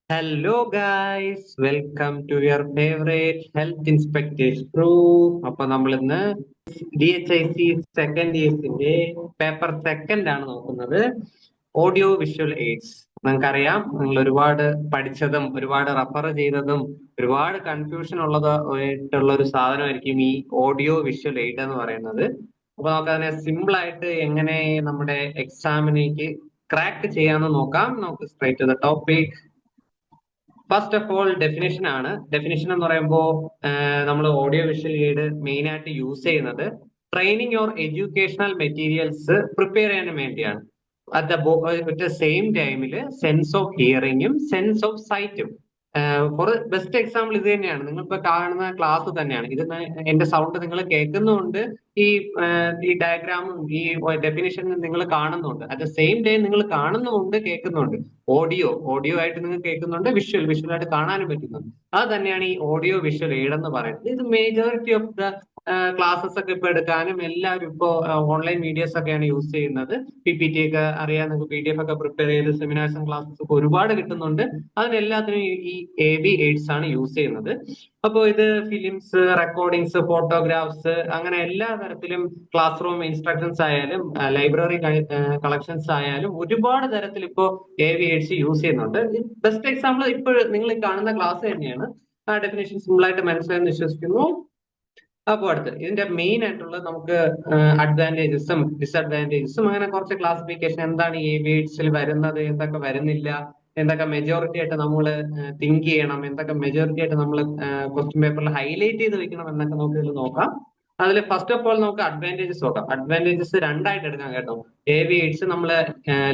Hello guys, welcome to your favorite health inspectors crew. അപ്പൊ നമ്മൾ ഇന്ന് DHIC സെക്കൻഡ് ഇയേഴ്സിന്റെ പേപ്പർ സെക്കൻഡ് ആണ് നോക്കുന്നത്. Audio visual AIDS. നിങ്ങൾക്കറിയാം, നിങ്ങൾ ഒരുപാട് പഠിച്ചതും ഒരുപാട് റെഫർ ചെയ്തതും ഒരുപാട് കൺഫ്യൂഷൻ ആയിട്ടുള്ള ഒരു സാധനമായിരിക്കും ഈ ഓഡിയോ വിഷ്വൽ എയ്ഡ് എന്ന് പറയുന്നത്. അപ്പൊ നമുക്ക് അതിനെ സിമ്പിൾ ആയിട്ട് എങ്ങനെ നമ്മുടെ എക്സാമിനേക്ക് ക്രാക്ക് ചെയ്യാമെന്ന് നോക്കാം. നമുക്ക് straight to the topic. First of all definition ആണ്. ഡെഫിനേഷൻ എന്ന് പറയുമ്പോൾ നമ്മൾ ഓഡിയോ വിഷ്വൽ എയ്ഡ് മെയിൻ ആയിട്ട് യൂസ് ചെയ്യുന്നത് training or educational materials prepare ചെയ്യാൻ വേണ്ടിയാണ്. അറ്റ് ദ സെയിം ടൈമിൽ സെൻസ് ഓഫ് ഹിയറിംഗും സെൻസ് ഓഫ് സൈറ്റും. ഫോർ ബെസ്റ്റ് എക്സാമ്പിൾ ഇത് തന്നെയാണ്. നിങ്ങൾ ഇപ്പൊ കാണുന്ന ക്ലാസ് തന്നെയാണ് ഇത്. എന്റെ സൗണ്ട് നിങ്ങൾ കേൾക്കുന്നുണ്ട്, ഈ ഈ ഡയഗ്രാമും ഈ ഡെഫിനിഷനും നിങ്ങൾ കാണുന്നുണ്ട്. അറ്റ് ദ സെയിം ടൈം നിങ്ങൾ കാണുന്നുമുണ്ട്, കേൾക്കുന്നുണ്ട്. ഓഡിയോ ആയിട്ട് നിങ്ങൾ കേൾക്കുന്നുണ്ട്, വിഷ്വൽ ആയിട്ട് കാണാനും പറ്റുന്നുണ്ട്. അത് തന്നെയാണ് ഈ ഓഡിയോ വിഷ്വൽ എയ്ഡ് എന്ന് പറയുന്നത്. ഇത് മേജോറിറ്റി ഓഫ് ദ ക്ലാസ്സസ് ഒക്കെ ഇപ്പൊ എടുക്കാനും എല്ലാവരും ഇപ്പോ ഓൺലൈൻ മീഡിയസ് ഒക്കെയാണ് യൂസ് ചെയ്യുന്നത്. PPT ഒക്കെ അറിയാം നിങ്ങൾക്ക്, PDF ഒക്കെ പ്രിപ്പയർ ചെയ്ത് സെമിനാർസും ക്ലാസ്സസ് ഒക്കെ ഒരുപാട് കിട്ടുന്നുണ്ട്. അതിനെല്ലാത്തിനും ഈ AV എയ്ഡ്സ് ആണ് യൂസ് ചെയ്യുന്നത്. അപ്പോൾ ഇത് ഫിലിംസ്, റെക്കോർഡിങ്സ്, ഫോട്ടോഗ്രാഫ്സ്, അങ്ങനെ എല്ലാ തരത്തിലും ക്ലാസ് റൂം ഇൻസ്ട്രക്ഷൻസ് ആയാലും ലൈബ്രറി കളക്ഷൻസ് ആയാലും ഒരുപാട് തരത്തിൽ ഇപ്പോൾ AV എയ്ഡ്സ് യൂസ് ചെയ്യുന്നുണ്ട്. ബെസ്റ്റ് എക്സാമ്പിൾ ഇപ്പോൾ നിങ്ങൾ കാണുന്ന ക്ലാസ് തന്നെയാണ്. ആ ഡെഫിനേഷൻ സിമ്പിൾ ആയിട്ട് മനസ്സിലായെന്ന് വിശ്വസിക്കുന്നു. അപ്പോൾ അടുത്ത് ഇതിന്റെ മെയിൻ ആയിട്ടുള്ള നമുക്ക് അഡ്വാൻറ്റേജസും ഡിസഡ്വാൻറ്റേജസും അങ്ങനെ കുറച്ച് ക്ലാസിഫിക്കേഷൻ, എന്താണ് ഈ വേർഡ്സിൽ വരുന്നത്, എന്തൊക്കെ വരുന്നില്ല, എന്തൊക്കെ മെജോറിറ്റി ആയിട്ട് നമ്മൾ തിങ്ക് ചെയ്യണം, എന്തൊക്കെ മെജോറിറ്റി ആയിട്ട് നമ്മൾ ക്വസ്റ്റ്യൻ പേപ്പറിൽ ഹൈലൈറ്റ് ചെയ്ത് വെക്കണം എന്നൊക്കെ നമുക്ക് ഇതിൽ നോക്കാം. അതിൽ ഫസ്റ്റ് ഓഫ് ഓൾ നമുക്ക് അഡ്വാൻറ്റേജസ് നോക്കാം. അഡ്വാൻറ്റേജസ് രണ്ടായിട്ട് എടുക്കാം കേട്ടോ. AV എയ്ഡ്സ് നമ്മൾ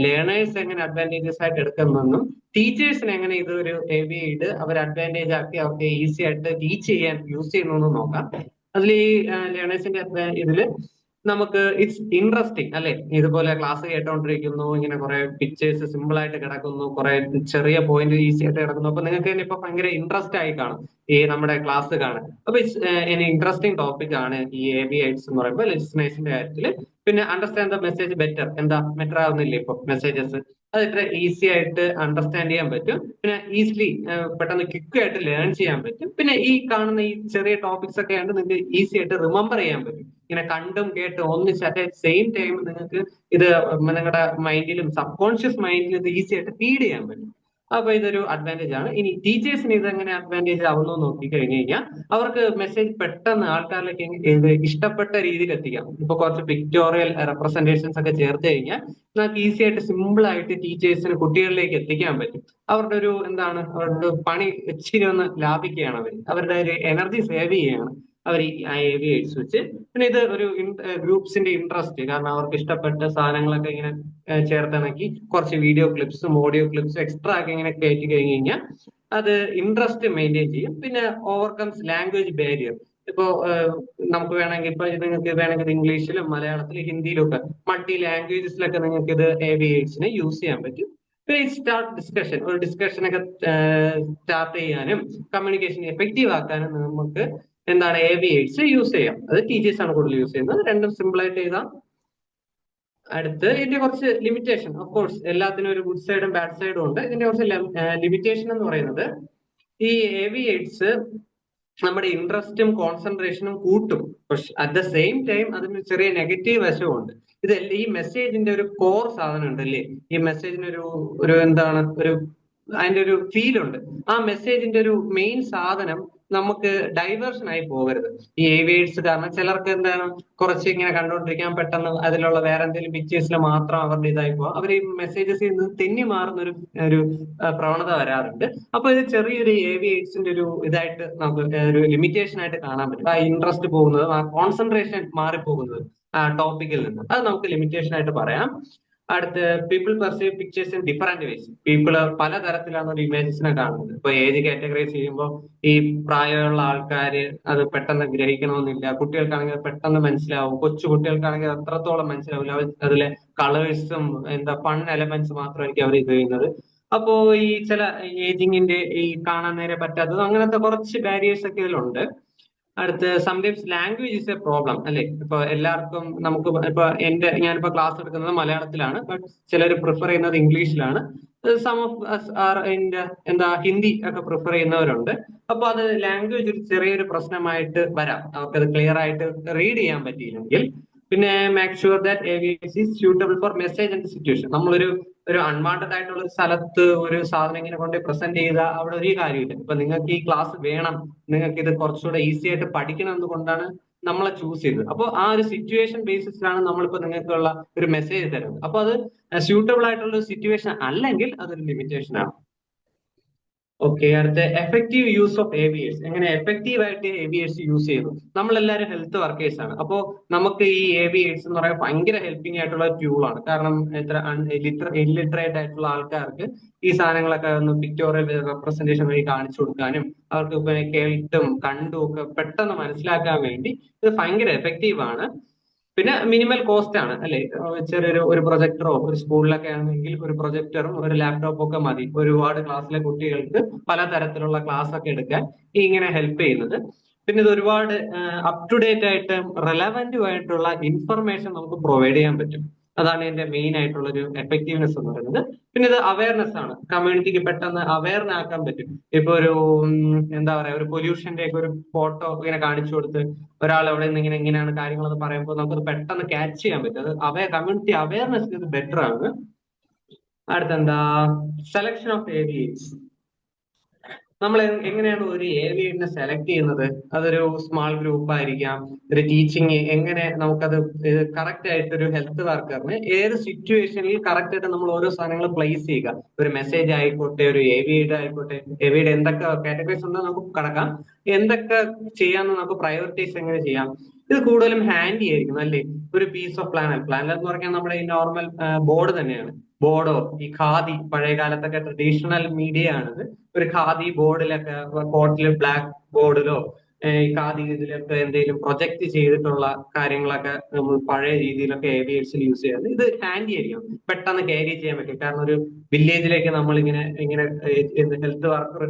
ലേണേഴ്സ് എങ്ങനെ അഡ്വാൻറ്റേജസ് ആയിട്ട് എടുക്കുന്നതെന്നും ടീച്ചേഴ്സിന് എങ്ങനെ ഇത് ഒരു AV എയ്ഡ് അവർ അഡ്വാൻറ്റേജ് ആക്കി അവർക്ക് ഈസി ആയിട്ട് ടീച്ച് ചെയ്യാൻ യൂസ് ചെയ്യുന്നു നോക്കാം. അതിൽ ഈ ലേണേഴ്സിന്റെ ഇതില് നമുക്ക് ഇറ്റ്സ് ഇൻട്രസ്റ്റിംഗ് അല്ലെ. ഇതുപോലെ ക്ലാസ് കേട്ടോണ്ടിരിക്കുന്നു, ഇങ്ങനെ കുറെ പിക്ചേഴ്സ് സിമ്പിൾ ആയിട്ട് കിടക്കുന്നു, കുറെ ചെറിയ പോയിന്റ് ഈസി ആയിട്ട് കിടക്കുന്നു. അപ്പൊ നിങ്ങൾക്ക് തന്നെ ഇപ്പൊ ഭയങ്കര ഇൻട്രസ്റ്റ് ആയി കാണും ഈ നമ്മുടെ ക്ലാസ് കാണാൻ. അപ്പൊ ഇറ്റ്സ് ഇൻട്രസ്റ്റിംഗ് ടോപ്പിക് ആണ് ഈ AV എയ്ഡ്സ് എന്ന് പറയുമ്പോൾ ലിസണേഴ്സിന്റെ കാര്യത്തില്. പിന്നെ അണ്ടർസ്റ്റാൻഡ് ദ മെസ്സേജ് ബെറ്റർ. എന്താ ബെറ്റർ ആവുന്നില്ലേ ഇപ്പൊ മെസ്സേജസ്? അത് ഇത്ര ഈസി ആയിട്ട് അണ്ടർസ്റ്റാൻഡ് ചെയ്യാൻ പറ്റും. പിന്നെ ഈസിലി പെട്ടെന്ന് ക്വിക്ക് ആയിട്ട് ലേൺ ചെയ്യാൻ പറ്റും. പിന്നെ ഈ കാണുന്ന ഈ ചെറിയ ടോപ്പിക്സ് ഒക്കെ ആയിട്ട് നിങ്ങൾക്ക് ഈസി ആയിട്ട് റിമെമ്പർ ചെയ്യാൻ പറ്റും. ഇങ്ങനെ കണ്ടും കേട്ടും ഒന്നിച്ച് അറ്റ് സെയിം ടൈം നിങ്ങൾക്ക് ഇത് നിങ്ങളുടെ മൈൻഡിലും സബ് കോൺഷ്യസ് മൈൻഡിലും ഇത് ഈസി ആയിട്ട് ഫീഡ് ചെയ്യാൻ പറ്റും. അപ്പൊ ഇതൊരു അഡ്വാൻറ്റേജ് ആണ്. ഇനി ടീച്ചേഴ്സിന് ഇത് എങ്ങനെ അഡ്വാൻറ്റേജ് ആവുന്നു നോക്കി കഴിഞ്ഞു കഴിഞ്ഞാൽ അവർക്ക് മെസ്സേജ് പെട്ടെന്ന് ആൾക്കാരിലേക്ക് ഇത് ഇഷ്ടപ്പെട്ട രീതിയിൽ എത്തിക്കാം. ഇപ്പൊ കുറച്ച് പിക്ടോറിയൽ റെപ്രസെന്റേഷൻസ് ഒക്കെ ചേർത്ത് കഴിഞ്ഞാൽ നമുക്ക് ഈസി ആയിട്ട് സിമ്പിൾ ആയിട്ട് ടീച്ചേഴ്സിന് കുട്ടികളിലേക്ക് എത്തിക്കാൻ പറ്റും. അവരുടെ ഒരു എന്താണ്, അവരുടെ പണി ഇച്ചിരി ഒന്ന് ലാഭിക്കുകയാണ് അവരുടെ ഒരു എനർജി സേവ് ചെയ്യുകയാണ് അവർ ഈ AV എയ്ഡ്സ് വെച്ച്. പിന്നെ ഇത് ഒരു ഗ്രൂപ്പ്സിന്റെ ഇൻട്രസ്റ്റ്, കാരണം അവർക്ക് ഇഷ്ടപ്പെട്ട സാധനങ്ങളൊക്കെ ഇങ്ങനെ ചേർത്തിണക്കി കുറച്ച് വീഡിയോ ക്ലിപ്സും ഓഡിയോ ക്ലിപ്സും എക്സ്ട്രാ ഒക്കെ ഇങ്ങനെ കയറ്റി കഴിഞ്ഞ് കഴിഞ്ഞാൽ അത് ഇൻട്രസ്റ്റ് മെയിൻറ്റെയിൻ ചെയ്യും. പിന്നെ ഓവർകംസ് ലാംഗ്വേജ് ബാരിയർ. ഇപ്പോ നമുക്ക് വേണമെങ്കിൽ ഇപ്പൊ നിങ്ങൾക്ക് വേണമെങ്കിൽ ഇംഗ്ലീഷിലും മലയാളത്തിലും ഹിന്ദിയിലും ഒക്കെ മൾട്ടി ലാംഗ്വേജസിലൊക്കെ നിങ്ങൾക്ക് ഇത് AV എയ്ഡ്സിനെ യൂസ് ചെയ്യാൻ പറ്റും. പിന്നെ സ്റ്റാർട്ട് ഡിസ്കഷൻ, ഒരു ഡിസ്കഷൻ ഒക്കെ സ്റ്റാർട്ട് ചെയ്യാനും കമ്മ്യൂണിക്കേഷൻ എഫക്റ്റീവ് ആക്കാനും നമുക്ക് എന്താണ് AV എയ്ഡ്സ് യൂസ് ചെയ്യാം. അത് ടീച്ചേഴ്സ് ആണ് കൂടുതൽ യൂസ് ചെയ്യുന്നത്. രണ്ടും സിമ്പിൾ ആയിട്ട് എഴുതാം. അടുത്ത് ഇതിന്റെ കുറച്ച് ലിമിറ്റേഷൻ. ഓഫ് കോഴ്സ് എല്ലാത്തിനും ഒരു ഗുഡ് സൈഡും ബാഡ് സൈഡും ഉണ്ട്. ഇതിന്റെ കുറച്ച് ലിമിറ്റേഷൻ എന്ന് പറയുന്നത് ഈ AV എയ്ഡ്സ് നമ്മുടെ ഇൻട്രസ്റ്റും കോൺസെൻട്രേഷനും കൂട്ടും. പക്ഷെ അറ്റ് ദ സെയിം ടൈം അതിന് ചെറിയ നെഗറ്റീവ് വശമുണ്ട്. ഇതല്ലേ ഈ മെസ്സേജിന്റെ ഒരു കോർ സാധനം ഉണ്ടല്ലേ, ഈ മെസ്സേജിന് ഒരു എന്താണ് ഒരു അതിന്റെ ഒരു ഫീൽ ഉണ്ട്. ആ മെസ്സേജിന്റെ ഒരു മെയിൻ സാധനം നമുക്ക് ഡൈവേർഷൻ ആയി പോകരുത്. ഈ ഏവിയേഴ്സ് കാരണം ചിലർക്ക് എന്താണ് കുറച്ച് ഇങ്ങനെ കണ്ടുകൊണ്ടിരിക്കാൻ പെട്ടെന്ന് അതിലുള്ള വേറെ എന്തെങ്കിലും പിക്ചേഴ്സിൽ മാത്രം അവരുടെ ഇതായി പോവാം. അവർ ഈ മെസ്സേജസ് നിന്ന് തെന്നി മാറുന്ന ഒരു പ്രവണത വരാറുണ്ട്. അപ്പൊ ഇത് ചെറിയൊരു ഏവിയേഴ്സിന്റെ ഒരു ഇതായിട്ട് നമുക്ക് ഒരു ലിമിറ്റേഷൻ ആയിട്ട് കാണാൻ പറ്റും. ആ ഇൻട്രസ്റ്റ് പോകുന്നത്, ആ കോൺസെൻട്രേഷൻ മാറിപ്പോകുന്നത് ആ ടോപ്പിക്കിൽ നിന്ന്, അത് നമുക്ക് ലിമിറ്റേഷൻ ആയിട്ട് പറയാം. അടുത്ത് people perceive pictures in different ways. People പലതരത്തിലാണ് ഒരു ഇമേജസിനെ കാണുന്നത്. ഇപ്പൊ ഏജ് കാറ്റഗറൈസ് ചെയ്യുമ്പോൾ ഈ പ്രായമുള്ള ആൾക്കാര് അത് പെട്ടെന്ന് ഗ്രഹിക്കണമെന്നില്ല. കുട്ടികൾക്കാണെങ്കിൽ പെട്ടെന്ന് മനസ്സിലാവും, കൊച്ചു കുട്ടികൾക്കാണെങ്കിൽ അത്രത്തോളം മനസ്സിലാവില്ല. അതിലെ കളേഴ്സും എന്താ ഫൺ എലമെന്റ്സ് മാത്രമായിരിക്കും അവർ ഇത് ചെയ്യുന്നത്. അപ്പോ ഈ ചില ഏജിങ്ങിന്റെ ഈ കാണാൻ നേരെ പറ്റാത്തത് അങ്ങനത്തെ കുറച്ച് ബാരിയേഴ്സ് ഒക്കെ ഇതിലുണ്ട്. അടുത്ത് sometimes language is A problem അല്ലെ. ഇപ്പൊ എല്ലാവർക്കും നമുക്ക് ഇപ്പൊ ഞാനിപ്പോ ക്ലാസ് എടുക്കുന്നത് മലയാളത്തിലാണ്, ബട്ട് ചിലർ പ്രിഫർ ചെയ്യുന്നത് ഇംഗ്ലീഷിലാണ്. സം ഓഫ് ആർ എന്താ ഹിന്ദി ഒക്കെ പ്രിഫർ ചെയ്യുന്നവരുണ്ട്. അപ്പൊ അത് ലാംഗ്വേജ് ഒരു ചെറിയൊരു പ്രശ്നമായിട്ട് വരാം, അവർക്കത് ക്ലിയർ ആയിട്ട് റീഡ് ചെയ്യാൻ പറ്റിയില്ലെങ്കിൽ. പിന്നെ make sure that AVS is suitable for message and situation. ഒരു അൺവാണ്ടഡ് ആയിട്ടുള്ള ഒരു സ്ഥലത്ത് ഒരു സാധനം ഇങ്ങനെ കൊണ്ട് പ്രസന്റ് ചെയ്താൽ അവിടെ ഒരു കാര്യമില്ല. ഇപ്പൊ നിങ്ങൾക്ക് ഈ ക്ലാസ് വേണം, നിങ്ങൾക്ക് ഇത് കുറച്ചുകൂടെ ഈസി ആയിട്ട് പഠിക്കണം എന്നുകൊണ്ടാണ് നമ്മളെ ചൂസ് ചെയ്തത്. അപ്പോൾ ആ ഒരു സിറ്റുവേഷൻ ബേസിസിലാണ് നമ്മളിപ്പോ നിങ്ങൾക്കുള്ള ഒരു മെസ്സേജ് തരുന്നത്. അപ്പൊ അത് സ്യൂട്ടബിൾ ആയിട്ടുള്ള ഒരു സിറ്റുവേഷൻ അല്ലെങ്കിൽ അതൊരു ലിമിറ്റേഷൻ ആണ്. ഓക്കെ, അടുത്ത എഫക്റ്റീവ് യൂസ് ഓഫ് AVS. എങ്ങനെ എഫക്റ്റീവ് ആയിട്ട് AVS യൂസ് ചെയ്യുന്നു? നമ്മളെല്ലാവരും ഹെൽത്ത് വർക്കേഴ്സ് ആണ്. അപ്പോൾ നമുക്ക് ഈ AVS എന്ന് പറയുന്നത് ഭയങ്കര ഹെൽപ്പിംഗ് ആയിട്ടുള്ള ടൂൾ ആണ്. കാരണം ഇല്ലിറ്ററേറ്റ് ആയിട്ടുള്ള ആൾക്കാർക്ക് ഈ സാധനങ്ങളൊക്കെ ഒന്ന് പിക്ടോറിയൽ റെപ്രസെന്റേഷൻ വഴി കാണിച്ചു കൊടുക്കാനും അവർക്ക് ഇപ്പൊ കേട്ടും കണ്ടും ഒക്കെ പെട്ടെന്ന് മനസ്സിലാക്കാൻ വേണ്ടി ഇത് ഭയങ്കര എഫക്റ്റീവ് ആണ്. പിന്നെ മിനിമൽ കോസ്റ്റ് ആണ് അല്ലെ. ഒരു പ്രൊജക്ടറോ ഒരു സ്കൂളിലൊക്കെ ആണെങ്കിൽ ഒരു പ്രൊജക്ടറും ഒരു ലാപ്ടോപ്പും ഒക്കെ മതി ഒരുപാട് ക്ലാസ്സിലെ കുട്ടികൾക്ക് പലതരത്തിലുള്ള ക്ലാസ് ഒക്കെ എടുക്കാൻ ഇങ്ങനെ ഹെൽപ്പ് ചെയ്യുന്നത്. പിന്നെ ഇത് ഒരുപാട് അപ് ടു ഡേറ്റ് ആയിട്ട് റെലവെന്റും ആയിട്ടുള്ള ഇൻഫർമേഷൻ നമുക്ക് പ്രൊവൈഡ് ചെയ്യാൻ പറ്റും. അതാണ് ഇതിന്റെ മെയിൻ ആയിട്ടുള്ള ഒരു എഫക്റ്റീവ്നെസ് എന്ന് പറയുന്നത്. പിന്നെ ഇത് അവയർനെസ് ആണ്, കമ്മ്യൂണിറ്റിക്ക് പെട്ടെന്ന് അവയർനെസ് ആക്കാൻ പറ്റും. ഇപ്പൊ എന്താ പറയാ, ഒരു പൊല്യൂഷന്റെ ഒക്കെ ഒരു ഫോട്ടോ ഇങ്ങനെ കാണിച്ചു കൊടുത്ത് ഒരാൾ എവിടെ നിന്ന് ഇങ്ങനെയാണ് കാര്യങ്ങളെന്ന് പറയുമ്പോൾ നമുക്കത് പെട്ടെന്ന് ക്യാച്ച് ചെയ്യാൻ പറ്റും. അത് കമ്മ്യൂണിറ്റി അവയർനെസ് ഇത് ബെറ്റർ ആണ്. അടുത്തെന്താ, സെലക്ഷൻ ഓഫ് AVS. നമ്മൾ എങ്ങനെയാണ് ഒരു AVS സെലക്ട് ചെയ്യുന്നത്? അതൊരു സ്മാൾ ഗ്രൂപ്പ് ആയിരിക്കാം, ഒരു ടീച്ചിങ്. എങ്ങനെ നമുക്കത് കറക്റ്റ് ആയിട്ട് ഒരു ഹെൽത്ത് വർക്കറിന് ഏത് സിറ്റുവേഷനിൽ കറക്റ്റ് ആയിട്ട് നമ്മൾ ഓരോ സാധനങ്ങൾ പ്ലേസ് ചെയ്യുക? ഒരു മെസ്സേജ് ആയിക്കോട്ടെ, ഒരു AVയുടെ ആയിക്കോട്ടെ, AVയുടെ എന്തൊക്കെ കാറ്റഗറീസ് ഉണ്ടോ നമുക്ക് കടക്കാം. എന്തൊക്കെ ചെയ്യാമെന്ന് നമുക്ക് പ്രയോറിറ്റൈസ് എങ്ങനെ ചെയ്യാം? ഇത് കൂടുതലും ഹാൻഡി ആയിരിക്കും അല്ലേ. ഒരു പീസ് ഓഫ് പ്ലാനർ എന്ന് പറഞ്ഞാൽ നമ്മുടെ ഈ നോർമൽ ബോർഡ് തന്നെയാണ്. ബോർഡോ ഈ ഖാദി, പഴയ കാലത്തൊക്കെ ട്രഡീഷണൽ മീഡിയ ആണിത്. ഒരു ഖാദി ബോർഡിലൊക്കെ കോട്ടിൽ ബ്ലാക്ക് ബോർഡിലോ ഈ ഖാദി ഇതിലൊക്കെ എന്തെങ്കിലും പ്രൊജക്ട് ചെയ്തിട്ടുള്ള കാര്യങ്ങളൊക്കെ നമ്മൾ പഴയ രീതിയിലൊക്കെ AVSൽ യൂസ് ചെയ്യാറ്. ഇത് ഹാൻഡി ആയിരിക്കും, പെട്ടെന്ന് ക്യാരി ചെയ്യാൻ പറ്റും. കാരണം ഒരു വില്ലേജിലേക്ക് നമ്മൾ ഇങ്ങനെ ഹെൽത്ത് വർക്കർ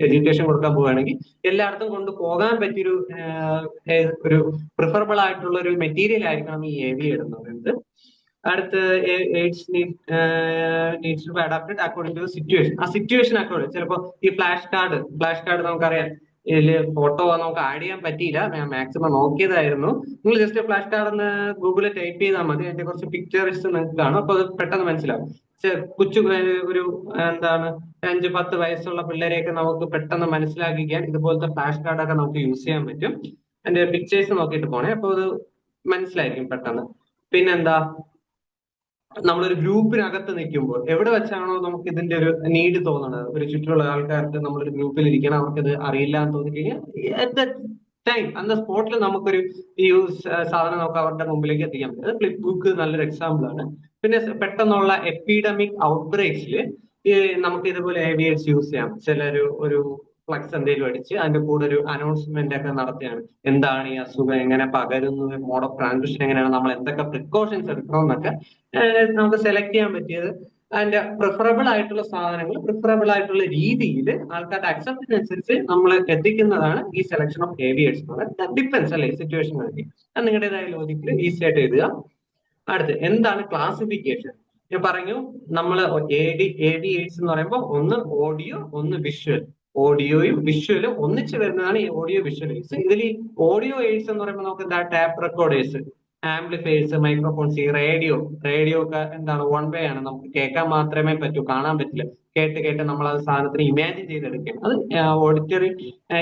എഡ്യൂക്കേഷൻ കൊടുക്കാൻ പോവുകയാണെങ്കിൽ എല്ലായിടത്തും കൊണ്ടുപോകാൻ പറ്റിയൊരു ഒരു പ്രിഫറബിൾ ആയിട്ടുള്ള ഒരു മെറ്റീരിയൽ ആയിരിക്കണം ഈ AV എന്ന് പറയുന്നത്. അടുത്ത് needs to be adapted according to situation. ആ സിറ്റുവേഷൻ അക്കോർഡിംഗ് ചിലപ്പോൾ ഈ ഫ്ലാഷ് കാർഡ് നമുക്കറിയാം, ഇതില് ഫോട്ടോ നമുക്ക് ആഡ് ചെയ്യാൻ പറ്റിയില്ല, ഞാൻ മാക്സിമം നോക്കിയതായിരുന്നു. നിങ്ങൾ ജസ്റ്റ് ഫ്ലാഷ് കാർഡ് എന്ന് ഗൂഗിളിൽ ടൈപ്പ് ചെയ്താൽ മതി, അതിന്റെ കുറച്ച് പിക്ചേഴ്സ് നിങ്ങൾക്ക് കാണും. അപ്പൊ അത് പെട്ടെന്ന് മനസ്സിലാവും. ഒരു എന്താണ് 5-10 വയസ്സുള്ള പിള്ളേരെയൊക്കെ നമുക്ക് പെട്ടെന്ന് മനസ്സിലാക്കിക്കാൻ ഇതുപോലത്തെ ഫ്ലാഷ് കാർഡൊക്കെ നമുക്ക് യൂസ് ചെയ്യാൻ പറ്റും. അതിന്റെ പിക്ചേഴ്സ് നോക്കിയിട്ട് പോണേ, അപ്പൊ അത് മനസ്സിലായിരിക്കും പെട്ടെന്ന്. പിന്നെന്താ, നമ്മളൊരു ഗ്രൂപ്പിനകത്ത് നിൽക്കുമ്പോൾ എവിടെ വെച്ചാണോ നമുക്ക് ഇതിന്റെ ഒരു നീഡ് തോന്നുന്നത്, ഒരു ചുറ്റുമുള്ള ആൾക്കാർക്ക് നമ്മളൊരു ഗ്രൂപ്പിൽ ഇരിക്കണം, അവർക്കത് അറിയില്ല എന്ന് തോന്നിക്കഴിഞ്ഞാൽ അറ്റ് ദ ടൈം അന്ന സ്പോട്ടിൽ നമുക്കൊരു ഈ സാധനം നമുക്ക് അവരുടെ മുമ്പിലേക്ക് എത്തിക്കാൻ പറ്റും. അത് ഫ്ലിപ്പ് ബുക്ക് നല്ലൊരു എക്സാമ്പിൾ ആണ്. പിന്നെ പെട്ടെന്നുള്ള എപ്പിഡമിക് ഔട്ട്ബ്രേക്സിൽ നമുക്ക് ഇതുപോലെ AVS യൂസ് ചെയ്യാം. ഒരു ഫ്ലക്സ് എന്തെങ്കിലും അടിച്ച് അതിന്റെ കൂടെ ഒരു അനൗൺസ്മെന്റ് ഒക്കെ നടത്തിയാണ് എന്താണ് ഈ അസുഖം, എങ്ങനെ പകരുന്നു, മോഡ് ഓഫ് ട്രാൻസ്മിഷൻ എങ്ങനെയാണ്, നമ്മൾ എന്തൊക്കെ പ്രിക്കോഷൻസ് എടുക്കണം എന്നൊക്കെ നമുക്ക് സെലക്ട് ചെയ്യാൻ പറ്റിയത്. അതിന്റെ പ്രിഫറബിൾ ആയിട്ടുള്ള സാധനങ്ങൾ പ്രിഫറബിൾ ആയിട്ടുള്ള രീതിയിൽ ആൾക്കാരുടെ അക്സെപ്റ്റിനനുസരിച്ച് നമ്മൾ എത്തിക്കുന്നതാണ് ഈ സെലക്ഷൻ ഓഫ് AVS. ഡിപ്പെൻസ് അല്ലേ സിറ്റുവേഷൻ ആക്കി. അത് നിങ്ങളുടേതായ ലോജിക്കിൽ ഈസി ആയിട്ട് എഴുതുക. അടുത്ത് എന്താണ് ക്ലാസിഫിക്കേഷൻ? ഞാൻ പറഞ്ഞു, നമ്മൾ AVS എന്ന് പറയുമ്പോൾ ഒന്ന് ഓഡിയോ, ഒന്ന് വിഷ്വൽ. ഓഡിയോയും വിഷ്വലും ഒന്നിച്ച് വരുന്നതാണ് ഈ ഓഡിയോ വിഷ്വൽ എയ്ഡ്സ്. ഇതിൽ ഈ ഓഡിയോ എയ്ഡ്സ് എന്ന് പറയുമ്പോൾ നമുക്ക് എന്താ, ടാപ്പ് റെക്കോർഡേഴ്സ്, ആംപ്ലിഫയേഴ്സ്, മൈക്രോഫോൺസ്. ഈ റേഡിയോ ഒക്കെ എന്താണ്, വൺ വേ ആണ്, നമുക്ക് കേൾക്കാൻ മാത്രമേ പറ്റൂ, കാണാൻ പറ്റില്ല. കേട്ട് നമ്മൾ അത് സാധനത്തിന് ഇമാജിൻ ചെയ്തെടുക്കണം. അത് ഓഡിറ്ററി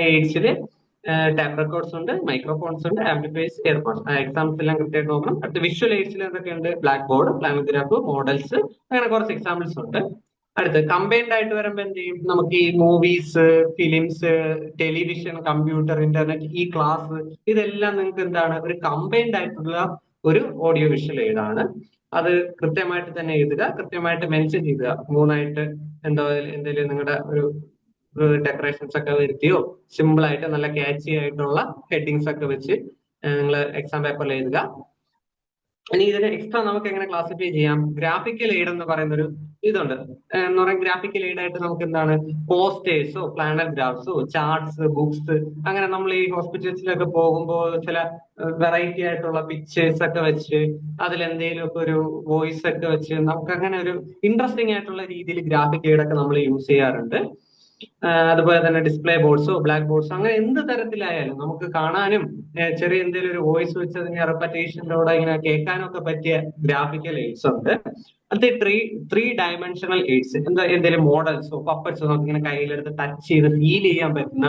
എയ്ഡ്സിൽ ടാപ്പ് റെക്കോർഡ്സ് ഉണ്ട്, മൈക്രോഫോൺസ് ഉണ്ട്, ആംപ്ലിഫയേഴ്സ്, ഇയർഫോൺസ്. എക്സാമ്പിൾസ് എല്ലാം കൃത്യമായിട്ട് നോക്കണം. അടുത്ത വിഷ്വൽ എയ്ഡ്സിൽ എന്തൊക്കെയുണ്ട്, ബ്ലാക്ക് ബോർഡ്, പ്ലാനോഗ്രാഫ്, മോഡൽസ്, അങ്ങനെ കുറച്ച് എക്സാമ്പിൾസ് ഉണ്ട്. അടുത്ത് കമ്പൈൻഡ് ആയിട്ട് വരുമ്പോൾ എന്ത് ചെയ്യും, നമുക്ക് ഈ movies, films, television, computer, internet, ഈ ക്ലാസ്, ഇതെല്ലാം നിങ്ങൾക്ക് എന്താണ്, ഒരു കമ്പൈൻഡ് ആയിട്ടുള്ള ഒരു ഓഡിയോ വിഷ്വൽ എയ്ഡാണ്. അത് കൃത്യമായിട്ട് തന്നെ എഴുതുക, കൃത്യമായിട്ട് മെൻഷൻ ചെയ്യുക. മൂന്നായിട്ട് എന്തെങ്കിലും നിങ്ങളുടെ ഒരു ഡെക്കറേഷൻസ് ഒക്കെ വരുത്തിയോ സിമ്പിൾ ആയിട്ട് നല്ല ക്യാച്ചി ആയിട്ടുള്ള ഹെഡിങ്സ് ഒക്കെ വെച്ച് നിങ്ങൾ എക്സാം പേപ്പറിൽ എഴുതുക. ഇനി ഇതിന് എക്സ്ട്രാ നമുക്ക് എങ്ങനെ ക്ലാസിഫൈ ചെയ്യാം? ഗ്രാഫിക്കൽ എയ്ഡ് എന്ന് പറയുന്ന ഒരു ഇതുണ്ട്. എന്ന് പറയാൻ ഗ്രാഫിക്കൽ എയ്ഡ് ആയിട്ട് നമുക്ക് എന്താണ് പോസ്റ്റേഴ്സോ പ്ലാനർ ഗ്രാഫ്സോ ചാർട്ട്സ് ബുക്സ് അങ്ങനെ നമ്മൾ ഈ ഹോസ്പിറ്റൽസിലൊക്കെ പോകുമ്പോൾ ചില വെറൈറ്റി ആയിട്ടുള്ള പിക്ചേഴ്സ് ഒക്കെ വെച്ച് അതിലെന്തെങ്കിലും ഒക്കെ ഒരു വോയിസ് ഒക്കെ വെച്ച് നമുക്ക് അങ്ങനെ ഒരു ഇൻട്രസ്റ്റിംഗ് ആയിട്ടുള്ള രീതിയിൽ ഗ്രാഫിക് എയ്ഡ് ഒക്കെ നമ്മൾ യൂസ് ചെയ്യാറുണ്ട്. അതുപോലെ തന്നെ ഡിസ്പ്ലേ ബോർഡ്സോ ബ്ലാക്ക് ബോർഡ്സോ അങ്ങനെ എന്ത് തരത്തിലായാലും നമുക്ക് കാണാനും ചെറിയ എന്തെങ്കിലും ഒരു വോയിസ് വെച്ച് അതിനെ റെപ്പറ്റേഷനിലൂടെ ഇങ്ങനെ കേൾക്കാനും ഒക്കെ പറ്റിയ ഗ്രാഫിക്കൽ എയ്ഡ്സ് ഉണ്ട്. അത് ത്രീ ഡയമെൻഷണൽ എയ്ഡ്സ് എന്താ എന്തെങ്കിലും മോഡൽസോ പപ്പറ്റ്സോ നമുക്ക് ഇങ്ങനെ കയ്യിലെടുത്ത് ടച്ച് ചെയ്ത് ഫീൽ ചെയ്യാൻ പറ്റുന്ന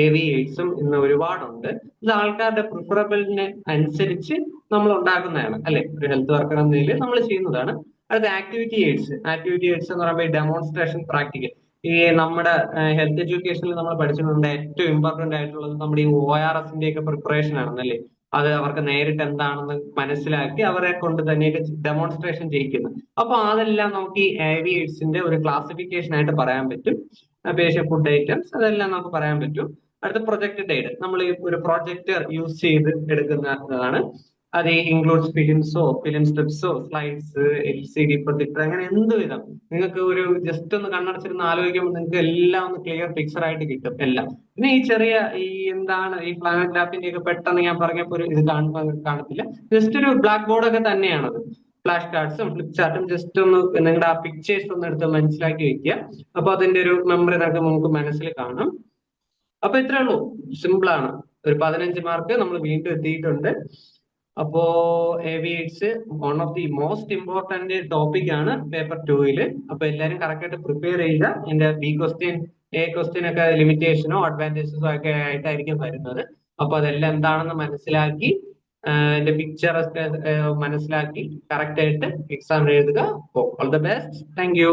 AV എയ്ഡ്സും ഇന്ന് ഒരുപാടുണ്ട്. ഇത് ആൾക്കാരുടെ പ്രിഫറബിളിന് അനുസരിച്ച് നമ്മൾ ഉണ്ടാക്കുന്നതാണ് അല്ലെ, ഒരു ഹെൽത്ത് വർക്കർ എന്ന നിലയിൽ നമ്മൾ ചെയ്യുന്നതാണ്. അടുത്ത ആക്ടിവിറ്റി എയ്ഡ്സ് എന്ന് പറയുമ്പോൾ ഡെമോൺസ്ട്രേഷൻ പ്രാക്ടിക്കൽ ഈ നമ്മുടെ ഹെൽത്ത് എഡ്യൂക്കേഷനിൽ നമ്മൾ പഠിച്ചിട്ടുണ്ട് ഏറ്റവും ഇമ്പോർട്ടന്റ് ആയിട്ടുള്ളത് നമ്മുടെ ഈ ORSന്റെ ഒക്കെ പ്രിപ്പറേഷൻ ആണെന്നല്ലേ. അത് അവർക്ക് നേരിട്ട് എന്താണെന്ന് മനസ്സിലാക്കി അവരെ കൊണ്ട് തന്നെയൊക്കെ ഡെമോൺസ്ട്രേഷൻ ചെയ്യിക്കുന്നു. അപ്പൊ അതെല്ലാം നമുക്ക് ഈ AV എയ്ഡ്സിന്റെ ഒരു ക്ലാസിഫിക്കേഷൻ ആയിട്ട് പറയാൻ പറ്റും. പേഷ്യന്റ് ഫുഡ് ഐറ്റംസ് അതെല്ലാം നമുക്ക് പറയാൻ പറ്റും. അടുത്ത പ്രൊജക്റ്റഡ് എയ്ഡ് നമ്മൾ ഈ ഒരു പ്രൊജക്ടർ യൂസ് ചെയ്ത് എടുക്കുന്നതാണ്. അത് ഇൻക്ലൂഡ്സ് ഫിലിം സ്ട്രിപ്സോ സ്ലൈഡ്സ് LCD പ്രൊജക്ടർ അങ്ങനെ എന്ത് വിധം നിങ്ങൾക്ക് ഒരു ജസ്റ്റ് ഒന്ന് കണ്ണടച്ചിരുന്ന് ആലോചിക്കുമ്പോൾ നിങ്ങൾക്ക് എല്ലാം ഒന്ന് ക്ലിയർ പിക്ചർ ആയിട്ട് കിട്ടും എല്ലാം. പിന്നെ ഈ ചെറിയ ഈ എന്താണ് ഈ പ്ലാനറ്റ് ഗ്രാഫിന്റെ ഒക്കെ പെട്ടെന്ന് ഞാൻ പറഞ്ഞപ്പോ ഒരു ഇത് കാണത്തില്ല, ജസ്റ്റ് ഒരു ബ്ലാക്ക് ബോർഡ് ഒക്കെ തന്നെയാണത്. ഫ്ലാഷ് കാർഡ്സും ഫ്ലിപ്പ് ചാർട്ടും ജസ്റ്റ് ഒന്ന് നിങ്ങളുടെ ആ പിക്ചേഴ്സ് ഒന്ന് എടുത്ത് മനസ്സിലാക്കി വെക്കുക. അപ്പൊ അതിന്റെ ഒരു മെമ്മറി നമുക്ക് മനസ്സിൽ കാണും. അപ്പൊ ഇത്രേ ഉള്ളൂ, സിമ്പിൾ ആണ്. ഒരു 15 മാർക്ക് നമ്മൾ വീണ്ടും എത്തിയിട്ടുണ്ട്. അപ്പോ AV aids one of the most important topic ആണ് പേപ്പർ 2-ല്. അപ്പൊ എല്ലാവരും കറക്റ്റ് ആയിട്ട് പ്രിപ്പയർ ചെയ്യുക. എന്റെ ക്വസ്റ്റ്യൻ ഒക്കെ ലിമിറ്റേഷനോ അഡ്വാൻറ്റേജസോ ഒക്കെ ആയിട്ടായിരിക്കും വരുന്നത്. അപ്പൊ അതെല്ലാം എന്താണെന്ന് മനസ്സിലാക്കി എന്റെ പിക്ചർ ഒക്കെ മനസ്സിലാക്കി കറക്റ്റ് ആയിട്ട് എക്സാം എഴുതുക. All the best. Thank you.